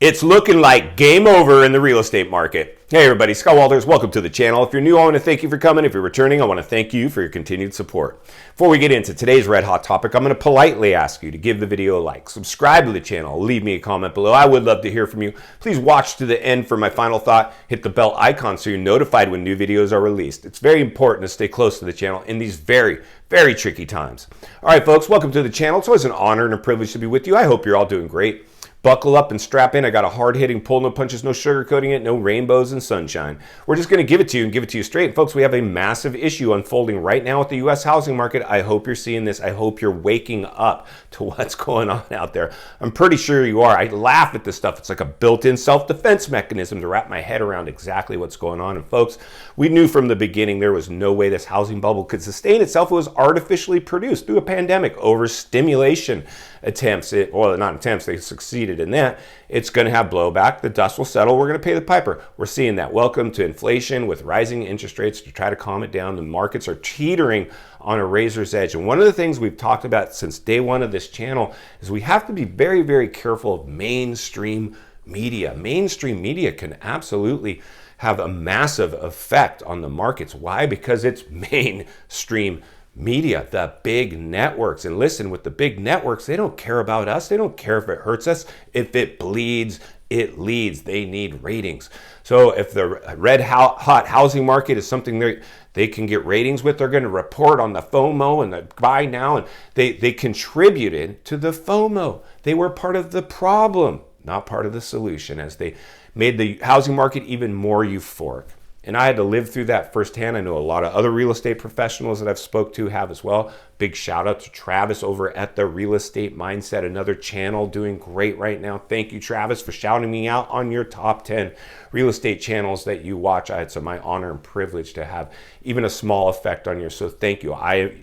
It's looking like game over in the real estate market. Hey everybody, Scott Walters, welcome to the channel. If you're new, I want to thank you for coming. If you're returning, I want to thank you for your continued support. Before we get into today's red hot topic, I'm going to politely ask you to give the video a like, subscribe to the channel, leave me a comment below. I would love to hear from you. Please watch to the end for my final thought. Hit the bell icon so you're notified when new videos are released. It's very important to stay close to the channel in these very tricky times. All right, folks, welcome to the channel. It's always an honor and a privilege to be with you. I hope you're all doing great. Buckle up and strap in. I got a hard-hitting pull, no punches, no sugarcoating it, no rainbows and sunshine. We're just going to give it to you and give it to you straight. Folks, we have a massive issue unfolding right now with the U.S. housing market. I hope you're seeing this. I hope you're waking up to what's going on out there. I'm pretty sure you are. I laugh at this stuff. It's like a built-in self-defense mechanism to wrap my head around exactly what's going on. And folks, we knew from the beginning there was no way this housing bubble could sustain itself. It was artificially produced through a pandemic, overstimulation attempts. Well, not attempts, they succeeded in that. It's going to have blowback. The dust will settle. We're going to pay the piper. We're seeing that. Welcome to inflation with rising interest rates to try to calm it down. The markets are teetering on a razor's edge. And one of the things we've talked about since day one of this channel is we have to be very careful of mainstream media. Mainstream media can absolutely have a massive effect on the markets. Why? Because it's mainstream media, the big networks. And listen, with the big networks, they don't care about us. They don't care if it hurts us. If it bleeds, it leads. They need ratings. So if the red hot housing market is something they can get ratings with, they're going to report on the FOMO and the buy now. And they contributed to the FOMO. They were part of the problem, not part of the solution, as they made the housing market even more euphoric. And I had to live through that firsthand. I know a lot of other real estate professionals that I've spoke to have as well. Big shout out to Travis over at the Real Estate Mindset, another channel doing great right now. Thank you, Travis, for shouting me out on your top 10 real estate channels that you watch. It's my honor and privilege to have even a small effect on you. So thank you.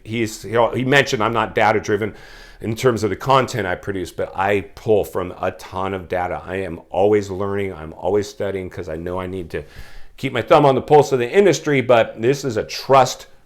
He mentioned I'm not data driven in terms of the content I produce, but I pull from a ton of data. I am always learning. I'm always studying because I know I need to keep my thumb on the pulse of the industry, but this is a trust-based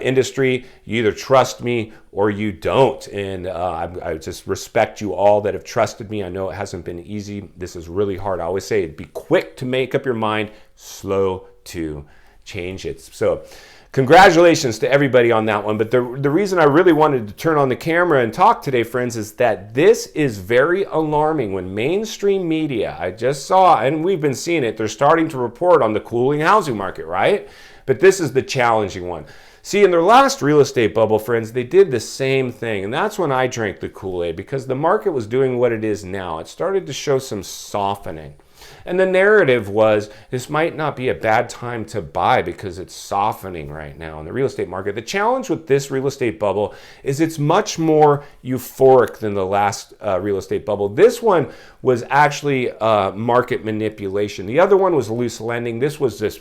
industry. You either trust me or you don't. And I just respect you all that have trusted me. I know it hasn't been easy. This is really hard. I always say be quick to make up your mind, slow to change it. So congratulations to everybody on that one. But the reason I really wanted to turn on the camera and talk today, friends, is that this is very alarming when mainstream media, I just saw, and we've been seeing it, they're starting to report on the cooling housing market, right? But this is the challenging one. See, in their last real estate bubble, friends, they did the same thing. And that's when I drank the Kool-Aid, because the market was doing what it is now. It started to show some softening. And the narrative was, this might not be a bad time to buy because it's softening right now in the real estate market. The challenge with this real estate bubble is it's much more euphoric than the last real estate bubble. This one was actually market manipulation. The other one was loose lending. This was this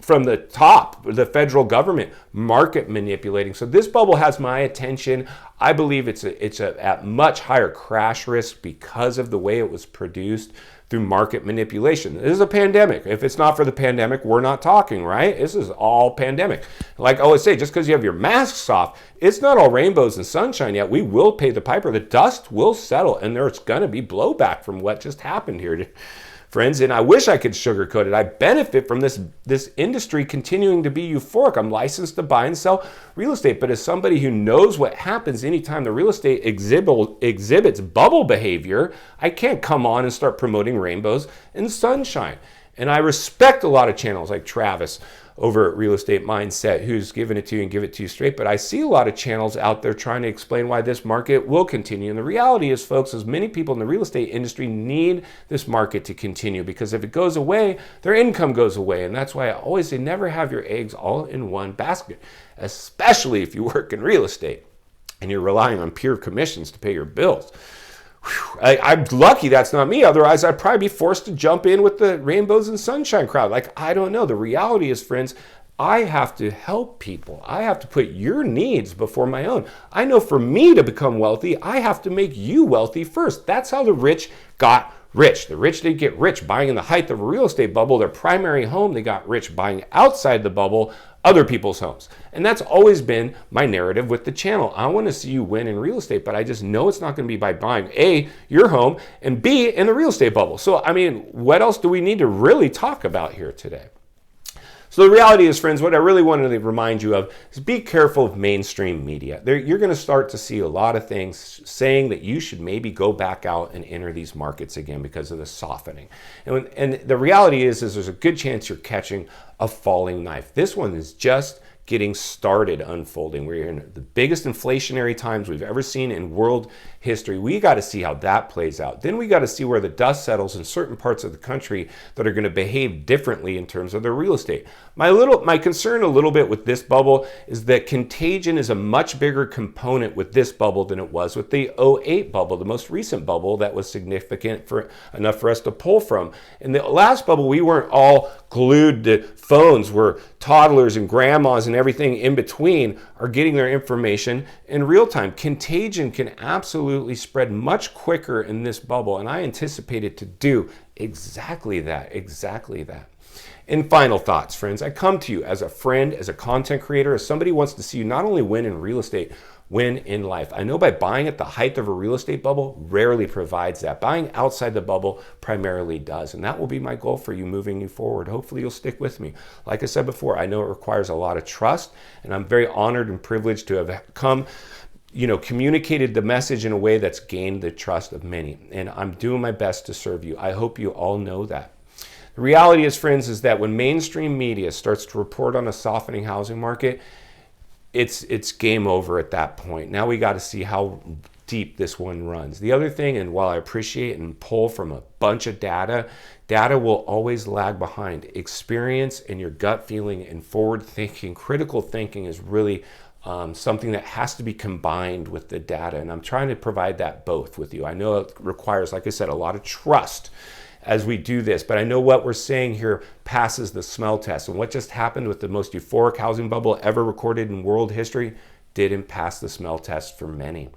from the top, the federal government market manipulating. So this bubble has my attention. I believe it's at much higher crash risk because of the way it was produced through market manipulation. This is a pandemic. If it's not for the pandemic, we're not talking, right? This is all pandemic. Like I always say, just because you have your masks off, it's not all rainbows and sunshine yet. We will pay the piper. The dust will settle, and there's going to be blowback from what just happened here, friends. And I wish I could sugarcoat it. I benefit from this industry continuing to be euphoric. I'm licensed to buy and sell real estate, but as somebody who knows what happens anytime the real estate exhibits bubble behavior, I can't come on and start promoting rainbows and sunshine. And I respect a lot of channels like Travis over at Real Estate Mindset, who's giving it to you and give it to you straight. But I see a lot of channels out there trying to explain why this market will continue. And the reality is, folks, is many people in the real estate industry need this market to continue, because if it goes away, their income goes away. And that's why I always say never have your eggs all in one basket, especially if you work in real estate and you're relying on pure commissions to pay your bills. I'm lucky that's not me. Otherwise, I'd probably be forced to jump in with the rainbows and sunshine crowd. Like, I don't know. The reality is, friends, I have to help people. I have to put your needs before my own. I know for me to become wealthy, I have to make you wealthy first. That's how the rich got rich. The rich did get rich buying in the height of a real estate bubble, their primary home. They got rich buying outside the bubble, other people's homes. And that's always been my narrative with the channel. I want to see you win in real estate, but I just know it's not going to be by buying A, your home, and B, in the real estate bubble. So, I mean, what else do we need to really talk about here today? So the reality is, friends, what I really wanted to remind you of is be careful of mainstream media. You're going to start to see a lot of things saying that you should maybe go back out and enter these markets again because of the softening. And the reality is there's a good chance you're catching a falling knife. This one is just getting started unfolding. We're in the biggest inflationary times we've ever seen in world history. We got to see how that plays out. Then we got to see where the dust settles in certain parts of the country that are going to behave differently in terms of their real estate. My concern a little bit with this bubble is that contagion is a much bigger component with this bubble than it was with the '08 bubble, the most recent bubble that was significant enough for us to pull from. In the last bubble, we weren't all glued to phones where toddlers and grandmas and everything in between are getting their information in real time. Contagion can absolutely spread much quicker in this bubble, and I anticipate it to do exactly that. And final thoughts, friends. I come to you as a friend, as a content creator, as somebody who wants to see you not only win in real estate, win in life. I know by buying at the height of a real estate bubble rarely provides that. Buying outside the bubble primarily does. And that will be my goal for you moving you forward. Hopefully you'll stick with me. Like I said before, I know it requires a lot of trust, and I'm very honored and privileged to have communicated the message in a way that's gained the trust of many. And I'm doing my best to serve you. I hope you all know that. The reality is, friends, is that when mainstream media starts to report on a softening housing market, it's game over at that point. Now we got to see how deep this one runs. The other thing, and while I appreciate and pull from a bunch of data will always lag behind. Experience and your gut feeling and forward thinking, critical thinking is really something that has to be combined with the data. And I'm trying to provide that both with you. I know it requires, like I said, a lot of trust as we do this, but I know what we're saying here passes the smell test. And what just happened with the most euphoric housing bubble ever recorded in world history didn't pass the smell test for many.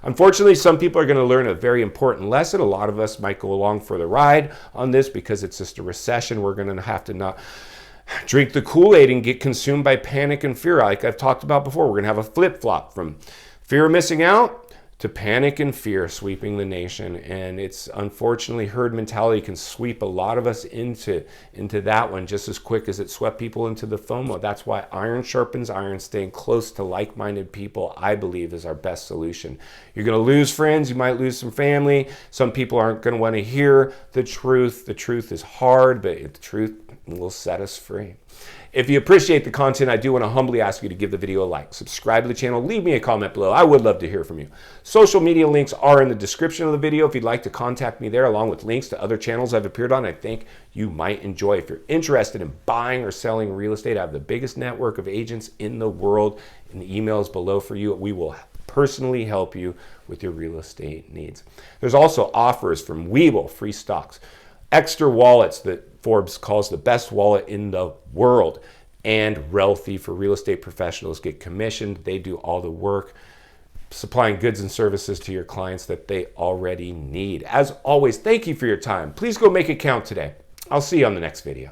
Unfortunately, some people are going to learn a very important lesson. A lot of us might go along for the ride on this because it's just a recession. We're going to have to not drink the Kool-Aid and get consumed by panic and fear. Like I've talked about before, we're going to have a flip-flop from fear of missing out to panic and fear sweeping the nation. And it's unfortunately herd mentality can sweep a lot of us into that one just as quick as it swept people into the FOMO. That's why iron sharpens iron. Staying close to like-minded people, I believe, is our best solution. You're going to lose friends. You might lose some family. Some people aren't going to want to hear the truth. The truth is hard, but the truth will set us free. If you appreciate the content, I do want to humbly ask you to give the video a like, subscribe to the channel, leave me a comment below. I would love to hear from you. Social media links are in the description of the video if you'd like to contact me there, along with links to other channels I've appeared on I think you might enjoy. If you're interested in buying or selling real estate, I have the biggest network of agents in the world, and the email is below for you. We will personally help you with your real estate needs. There's also offers from WEBULL, free stocks, EKSTER wallets that Forbes calls the best wallet in the world, and Realthy for real estate professionals get commissioned. They do all the work, supplying goods and services to your clients that they already need. As always, thank you for your time. Please go make it count today. I'll see you on the next video.